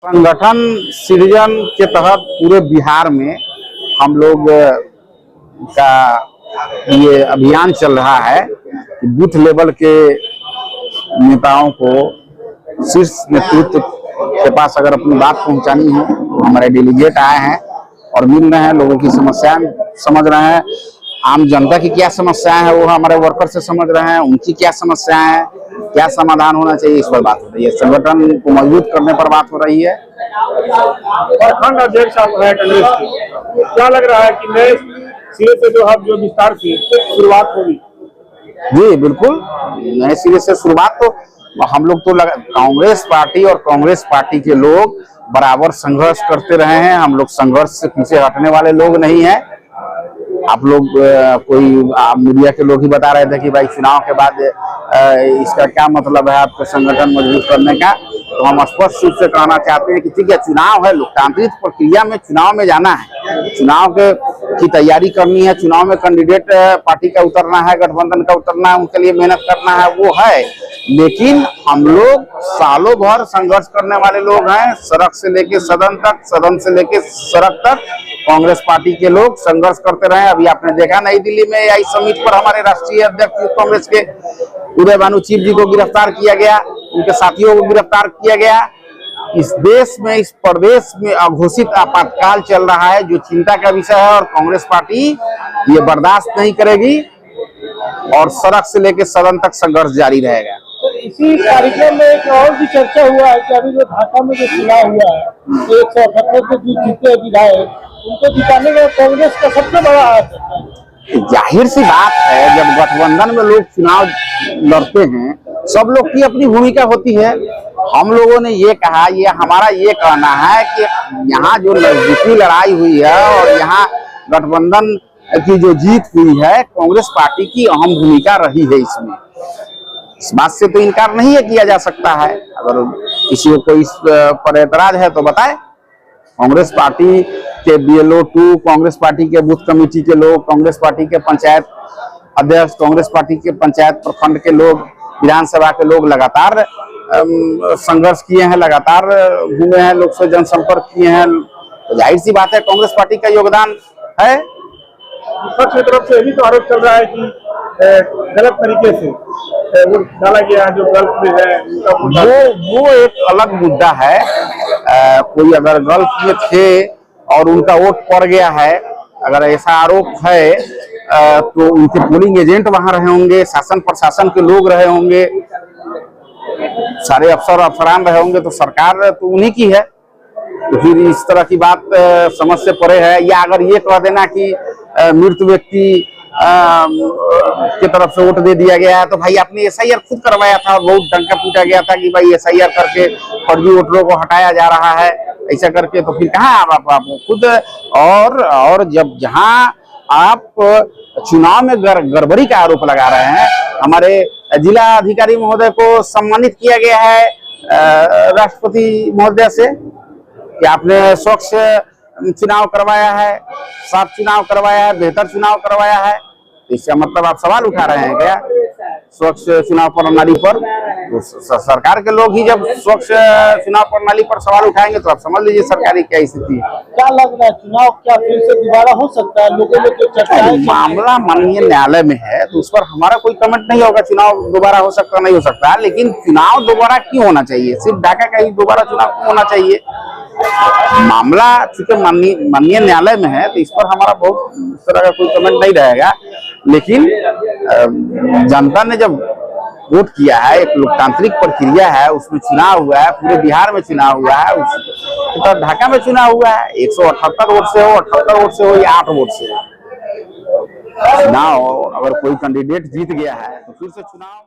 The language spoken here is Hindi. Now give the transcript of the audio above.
संगठन सृजन के तहत पूरे बिहार में हम लोग का ये अभियान चल रहा है कि बूथ लेवल के नेताओं को शीर्ष नेतृत्व के पास अगर अपनी बात पहुंचानी है तो हमारे डेलीगेट आए हैं और मिल रहे हैं, लोगों की समस्याएं समझ रहे हैं। आम जनता की क्या समस्याएं हैं वो हमारे वर्कर से समझ रहे हैं, उनकी क्या समस्याएं हैं, क्या समाधान होना चाहिए, इस पर बात हो रही है। संगठन को मजबूत करने पर बात हो रही है। प्रखंड अध्यक्ष आप हैं कांग्रेस की, क्या लग रहा है कि नए सिरे से जो विस्तार की शुरुआत होगी? जी बिल्कुल, नए सिरे से शुरुआत तो हम लोग तो कांग्रेस पार्टी और कांग्रेस पार्टी के लोग बराबर संघर्ष करते रहे हैं। हम लोग संघर्ष से पीछे हटने वाले लोग नहीं हैं। आप लोग कोई मीडिया के लोग ही बता रहे थे कि भाई चुनाव के बाद इसका क्या मतलब है आपके संगठन मजबूत करने का, तो हम स्पष्ट रूप से कहना चाहते हैं कि ठीक है, चुनाव है, लोकतांत्रिक प्रक्रिया में चुनाव में जाना है, चुनाव की तैयारी करनी है, चुनाव में कैंडिडेट पार्टी का उतरना है, गठबंधन का उतरना है, उनके लिए मेहनत करना है, वो है। लेकिन हम लोग सालों भर संघर्ष करने वाले लोग हैं, सड़क से लेके सदन तक, सदन से लेके सड़क तक कांग्रेस पार्टी के लोग संघर्ष करते रहे। अभी आपने देखा नई दिल्ली में आई समिट पर हमारे राष्ट्रीय अध्यक्ष कांग्रेस के उदय भानु चीफ जी को गिरफ्तार किया गया, उनके साथियों को गिरफ्तार किया गया। इस देश में, इस प्रदेश में अघोषित आपातकाल चल रहा है, जो चिंता का विषय है, और कांग्रेस पार्टी ये बर्दाश्त नहीं करेगी और सड़क से लेकर सदन तक संघर्ष जारी रहेगा। तो इसी कार्यक्रम में एक और भी चर्चा हुआ है कि अभी जो ढाका में जो चुनाव हुआ है, 178 के जो जीते विधायक, उनको जिताने का कांग्रेस का सबसे बड़ा हाथ है। जाहिर सी बात है, जब गठबंधन में लोग चुनाव लड़ते हैं, सब लोग की अपनी भूमिका होती है। हम लोगों ने ये कहा, ये हमारा ये कहना है कि यहाँ जो नजदीकी लड़ाई हुई है और यहाँ गठबंधन की जो जीत हुई है, कांग्रेस पार्टी की अहम भूमिका रही है इसमें। इस बात से तो इनकार नहीं किया जा सकता है। अगर किसी को कोई इस पर एतराज है तो बताए। कांग्रेस पार्टी के BLO 2, कांग्रेस पार्टी के बूथ कमेटी के लोग, कांग्रेस पार्टी के पंचायत अध्यक्ष, कांग्रेस पार्टी के पंचायत प्रखंड के लोग, विधानसभा के लोग लगातार संघर्ष किए हैं, लगातार घूमे हैं, लोग से जनसंपर्क किए हैं। तो जाहिर सी बात है कांग्रेस पार्टी का योगदान है। विपक्ष की तरफ से भी तो आरोप चल रहा है कि गलत तरीके से वो डाला गया जो गल्फ में है, वो एक अलग मुद्दा है। कोई अगर गल्फ में थे और उनका वोट पड़ गया है, अगर ऐसा आरोप है तो उनके पोलिंग एजेंट वहां रहे होंगे, शासन प्रशासन के लोग रहे होंगे, सारे अफसरान रहे होंगे, तो सरकार तो उन्हीं की है। तो फिर इस तरह की बात समझ से परे है। या अगर ये कह देना कि मृत व्यक्ति की तरफ से वोट दे दिया गया है, तो भाई आपने SIR खुद करवाया था, बहुत डंका पीटा गया था कि भाई SIR करके फर्जी वोटरों को हटाया जा रहा है, ऐसा करके। तो फिर कहाँ आप खुद और जब जहां आप चुनाव में गड़बड़ी का आरोप लगा रहे हैं, हमारे जिला अधिकारी महोदय को सम्मानित किया गया है राष्ट्रपति महोदय से कि आपने स्वच्छ चुनाव करवाया है, साफ चुनाव करवाया है, बेहतर चुनाव करवाया है। तो इसका मतलब आप सवाल उठा रहे हैं क्या स्वच्छ चुनाव प्रणाली पर? तो सरकार के लोग ही जब स्वच्छ चुनाव प्रणाली पर सवाल उठाएंगे तो आप समझ लीजिए सरकारी क्या स्थिति है। क्या लग रहा है, चुनाव क्या फिर से दोबारा हो सकता है? लोगों में तो चर्चा है। मामला माननीय न्यायालय में है, तो उस पर हमारा कोई कमेंट नहीं होगा। चुनाव दोबारा हो सकता नहीं हो सकता, लेकिन चुनाव दोबारा क्यों होना चाहिए? सिर्फ ढाका का ही दोबारा चुनाव क्यों होना चाहिए? मामला चूंकि माननीय न्यायालय में है, तो इस पर हमारा बहुत इस तरह का कोई कमेंट नहीं रहेगा। लेकिन जनता ने जब वोट किया है, एक लोकतांत्रिक प्रक्रिया है, उसमें चुनाव हुआ है, पूरे बिहार में चुनाव हुआ है, तो ढाका में चुनाव हुआ है। 178 वोट से हो, 78 वोट से हो या 8 वोट से हो, चुनाव अगर कोई कैंडिडेट जीत गया है तो फिर से चुनाव